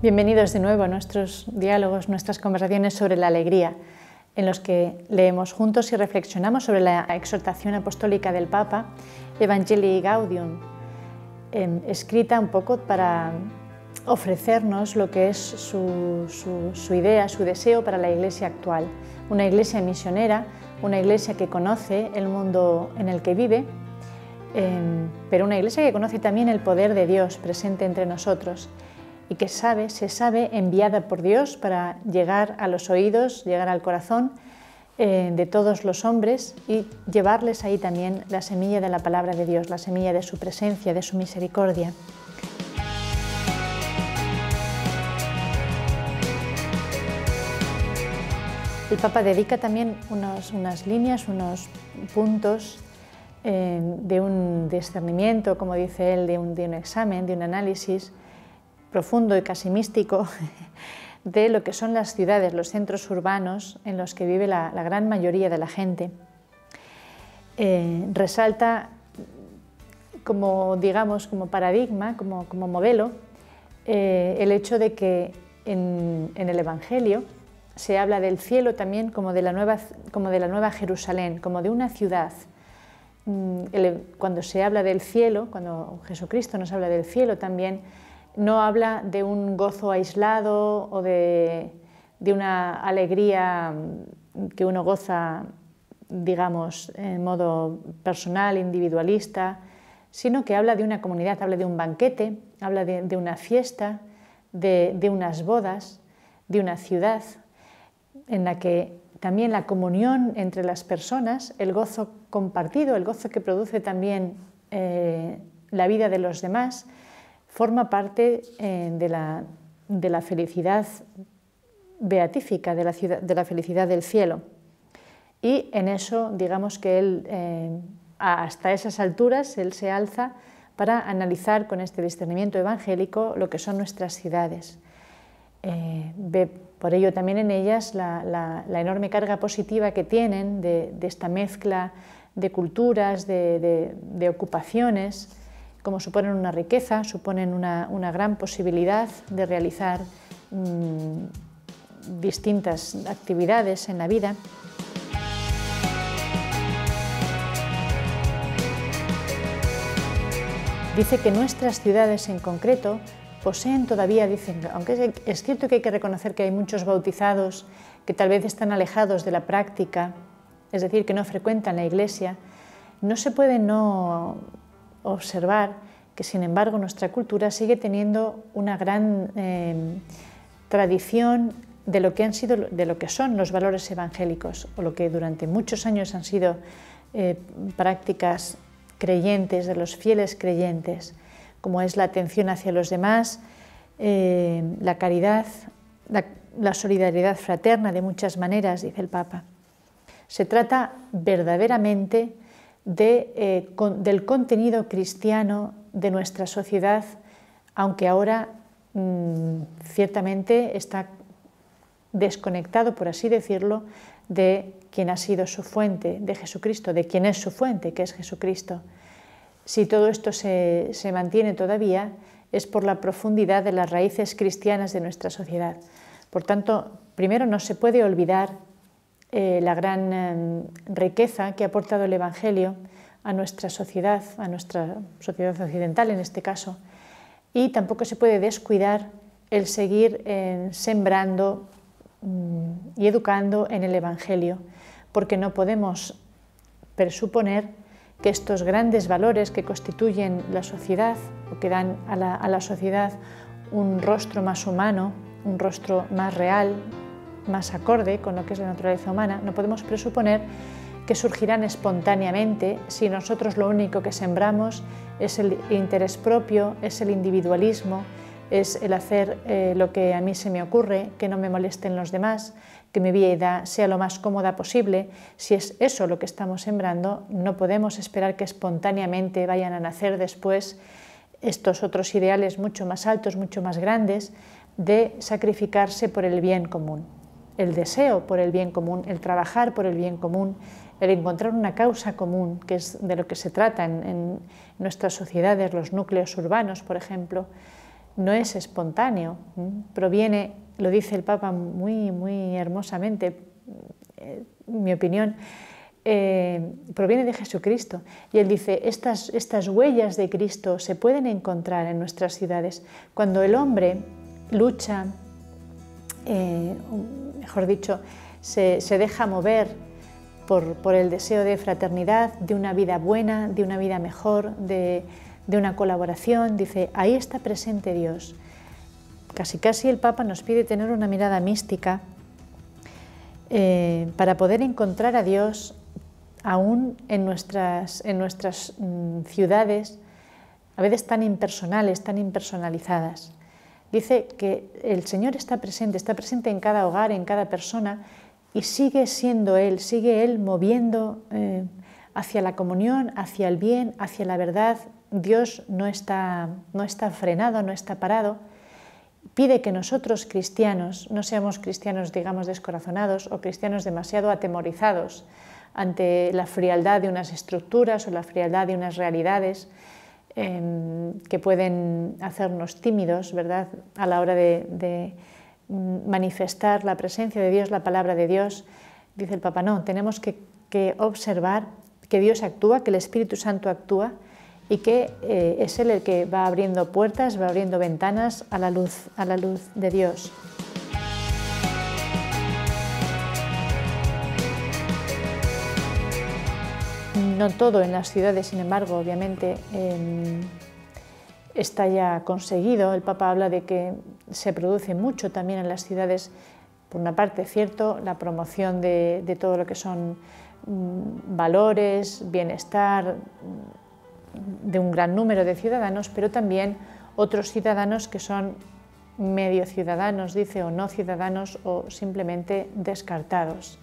Bienvenidos de nuevo a nuestros diálogos, nuestras conversaciones sobre la alegría, en los que leemos juntos y reflexionamos sobre la exhortación apostólica del Papa, Evangelii Gaudium, escrita un poco para ofrecernos lo que es su idea, su deseo para la Iglesia actual. Una Iglesia misionera, una Iglesia que conoce el mundo en el que vive, pero una Iglesia que conoce también el poder de Dios presente entre nosotros y que se sabe enviada por Dios para llegar a los oídos, llegar al corazón de todos los hombres y llevarles ahí también la semilla de la palabra de Dios, la semilla de su presencia, de su misericordia. El Papa dedica también unas líneas, unos puntos de un discernimiento, como dice él, de un examen, de un análisis profundo y casi místico de lo que son las ciudades, los centros urbanos en los que vive la gran mayoría de la gente. Resalta como, digamos, como paradigma, como modelo, el hecho de que en el Evangelio se habla del cielo también como de la nueva Jerusalén, como de una ciudad. Cuando se habla del cielo, cuando Jesucristo nos habla del cielo también, no habla de un gozo aislado o de una alegría que uno goza, digamos, en modo personal, individualista, sino que habla de una comunidad, habla de un banquete, habla de una fiesta, de unas bodas, de una ciudad en la que también la comunión entre las personas, el gozo compartido, el gozo que produce también la vida de los demás, forma parte de la felicidad beatífica, de la felicidad del cielo. Y en eso, digamos que él, hasta esas alturas, él se alza para analizar con este discernimiento evangélico lo que son nuestras ciudades. Ve por ello también en ellas la enorme carga positiva que tienen de esta mezcla de culturas, de ocupaciones, como suponen una riqueza, suponen una gran posibilidad de realizar distintas actividades en la vida. Dice que nuestras ciudades en concreto poseen todavía, dicen, aunque es cierto que hay que reconocer que hay muchos bautizados que tal vez están alejados de la práctica, es decir, que no frecuentan la iglesia, no se puede no observar que, sin embargo, nuestra cultura sigue teniendo una gran tradición de lo que son los valores evangélicos, o lo que durante muchos años han sido prácticas creyentes, de los fieles creyentes, como es la atención hacia los demás, la caridad, la solidaridad fraterna de muchas maneras, dice el Papa. Se trata verdaderamente del contenido cristiano de nuestra sociedad, aunque ahora ciertamente está desconectado, por así decirlo, de quien ha sido su fuente, de Jesucristo, de quien es su fuente, que es Jesucristo. Si todo esto se mantiene todavía, es por la profundidad de las raíces cristianas de nuestra sociedad. Por tanto, primero no se puede olvidar la gran riqueza que ha aportado el Evangelio a nuestra sociedad occidental en este caso, y tampoco se puede descuidar el seguir sembrando y educando en el Evangelio, porque no podemos presuponer que estos grandes valores que constituyen la sociedad o que dan a la sociedad un rostro más humano, un rostro más real, más acorde con lo que es la naturaleza humana, no podemos presuponer que surgirán espontáneamente si nosotros lo único que sembramos es el interés propio, es el individualismo, es el hacer lo que a mí se me ocurre, que no me molesten los demás, que mi vida sea lo más cómoda posible. Si es eso lo que estamos sembrando, no podemos esperar que espontáneamente vayan a nacer después estos otros ideales mucho más altos, mucho más grandes, de sacrificarse por el bien común. El deseo por el bien común, el trabajar por el bien común, el encontrar una causa común, que es de lo que se trata en nuestras sociedades, los núcleos urbanos, por ejemplo, no es espontáneo, proviene, lo dice el Papa muy, muy hermosamente, en mi opinión, proviene de Jesucristo. Y él dice, estas huellas de Cristo se pueden encontrar en nuestras ciudades. Cuando el hombre lucha, mejor dicho, se deja mover por el deseo de fraternidad, de una vida buena, de una vida mejor, de una colaboración, dice, ahí está presente Dios. Casi casi el Papa nos pide tener una mirada mística para poder encontrar a Dios aún en nuestras ciudades, a veces tan impersonales, tan impersonalizadas. Dice que el Señor está presente en cada hogar, en cada persona, y sigue siendo Él, sigue Él moviendo hacia la comunión, hacia el bien, hacia la verdad. Dios no está frenado, no está parado. Pide que nosotros cristianos no seamos cristianos, digamos, descorazonados o cristianos demasiado atemorizados ante la frialdad de unas estructuras o la frialdad de unas realidades que pueden hacernos tímidos, ¿verdad?, a la hora de manifestar la presencia de Dios, la palabra de Dios. Dice el Papa, no, tenemos que observar que Dios actúa, que el Espíritu Santo actúa y que es Él el que va abriendo puertas, va abriendo ventanas a la luz de Dios. No todo en las ciudades, sin embargo, obviamente, está ya conseguido. El Papa habla de que se produce mucho también en las ciudades, por una parte, cierto, la promoción de todo lo que son valores, bienestar de un gran número de ciudadanos, pero también otros ciudadanos que son medio ciudadanos, dice, o no ciudadanos, o simplemente descartados.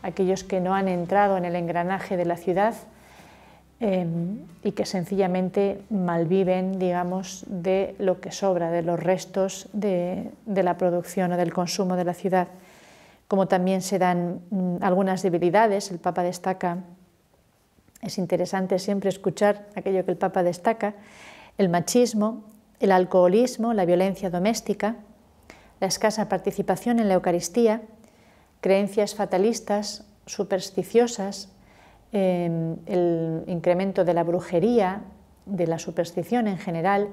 Aquellos que no han entrado en el engranaje de la ciudad y que sencillamente malviven, digamos, de lo que sobra, de los restos de la producción o del consumo de la ciudad. Como también se dan algunas debilidades, el Papa destaca, es interesante siempre escuchar aquello que el Papa destaca, el machismo, el alcoholismo, la violencia doméstica, la escasa participación en la Eucaristía, creencias fatalistas, supersticiosas, el incremento de la brujería, de la superstición en general,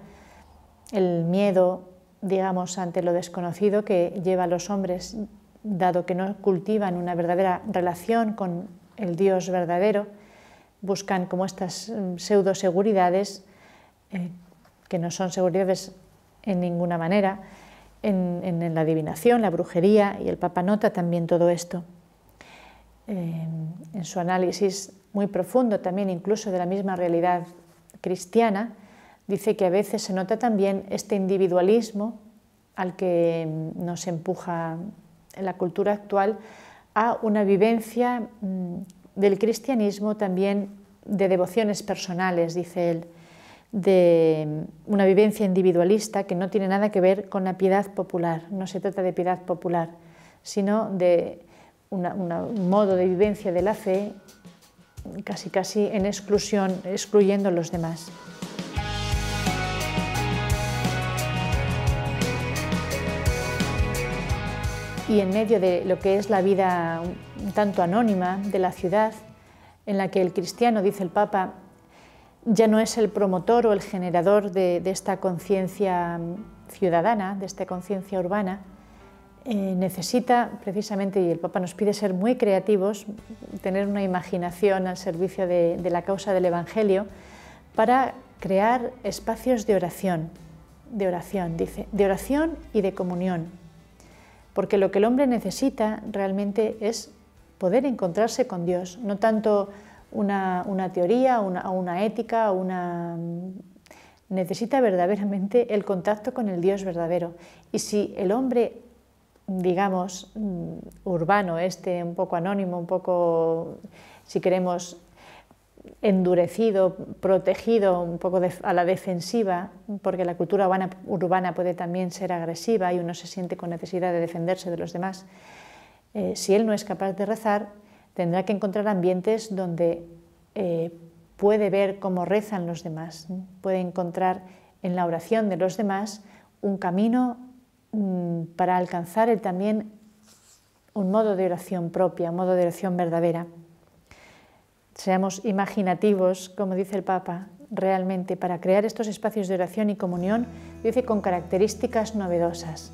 el miedo, digamos, ante lo desconocido que lleva a los hombres, dado que no cultivan una verdadera relación con el Dios verdadero, buscan como estas pseudoseguridades, que no son seguridades en ninguna manera, en la adivinación, la brujería, y el Papa nota también todo esto. En su análisis muy profundo también incluso de la misma realidad cristiana, dice que a veces se nota también este individualismo al que nos empuja la cultura actual a una vivencia del cristianismo también de devociones personales, dice él, de una vivencia individualista que no tiene nada que ver con la piedad popular. No se trata de piedad popular, sino de un modo de vivencia de la fe casi en exclusión, excluyendo a los demás. Y en medio de lo que es la vida un tanto anónima de la ciudad, en la que el cristiano, dice el Papa, ya no es el promotor o el generador de esta conciencia ciudadana, de esta conciencia urbana, necesita precisamente, y el Papa nos pide ser muy creativos, tener una imaginación al servicio de la causa del Evangelio, para crear espacios de oración, dice, de oración y de comunión. Porque lo que el hombre necesita realmente es poder encontrarse con Dios, no tanto una teoría, una ética, necesita verdaderamente el contacto con el Dios verdadero. Y si el hombre, digamos, urbano, un poco anónimo, un poco, si queremos, endurecido, protegido, un poco a la defensiva, porque la cultura urbana puede también ser agresiva y uno se siente con necesidad de defenderse de los demás, si él no es capaz de rezar, tendrá que encontrar ambientes donde puede ver cómo rezan los demás, puede encontrar en la oración de los demás un camino para alcanzar también un modo de oración propia, un modo de oración verdadera. Seamos imaginativos, como dice el Papa, realmente para crear estos espacios de oración y comunión, dice, con características novedosas.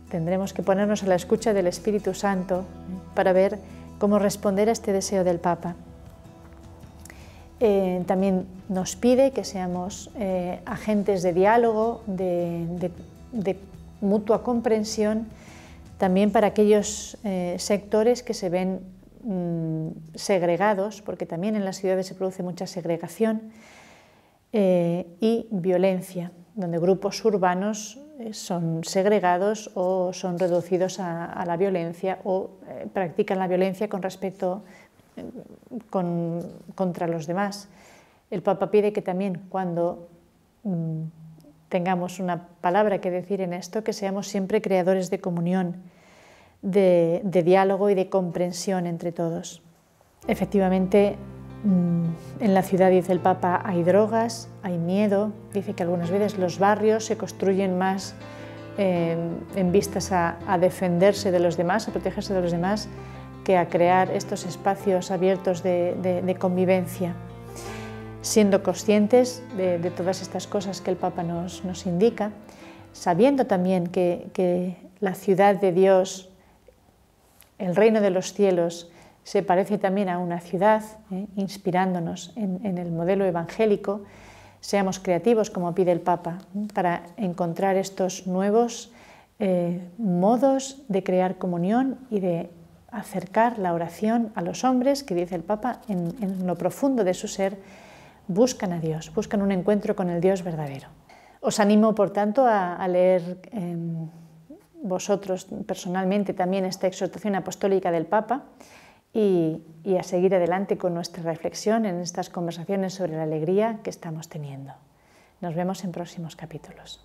Tendremos que ponernos a la escucha del Espíritu Santo para ver cómo responder a este deseo del Papa. También nos pide que seamos agentes de diálogo, de mutua comprensión, también para aquellos sectores que se ven segregados, porque también en las ciudades se produce mucha segregación, y violencia, donde grupos urbanos son segregados o son reducidos a la violencia o practican la violencia contra los demás. El Papa pide que también cuando tengamos una palabra que decir en esto, que seamos siempre creadores de comunión, de diálogo y de comprensión entre todos. Efectivamente, en la ciudad, dice el Papa, hay drogas, hay miedo. Dice que algunas veces los barrios se construyen más en vistas a defenderse de los demás, a protegerse de los demás, que a crear estos espacios abiertos de convivencia. Siendo conscientes de todas estas cosas que el Papa nos indica, sabiendo también que la ciudad de Dios, el reino de los cielos, se parece también a una ciudad, inspirándonos en el modelo evangélico, seamos creativos, como pide el Papa, para encontrar estos nuevos modos de crear comunión y de acercar la oración a los hombres, que dice el Papa, en lo profundo de su ser, buscan a Dios, buscan un encuentro con el Dios verdadero. Os animo, por tanto, a leer vosotros personalmente también esta exhortación apostólica del Papa y a seguir adelante con nuestra reflexión en estas conversaciones sobre la alegría que estamos teniendo. Nos vemos en próximos capítulos.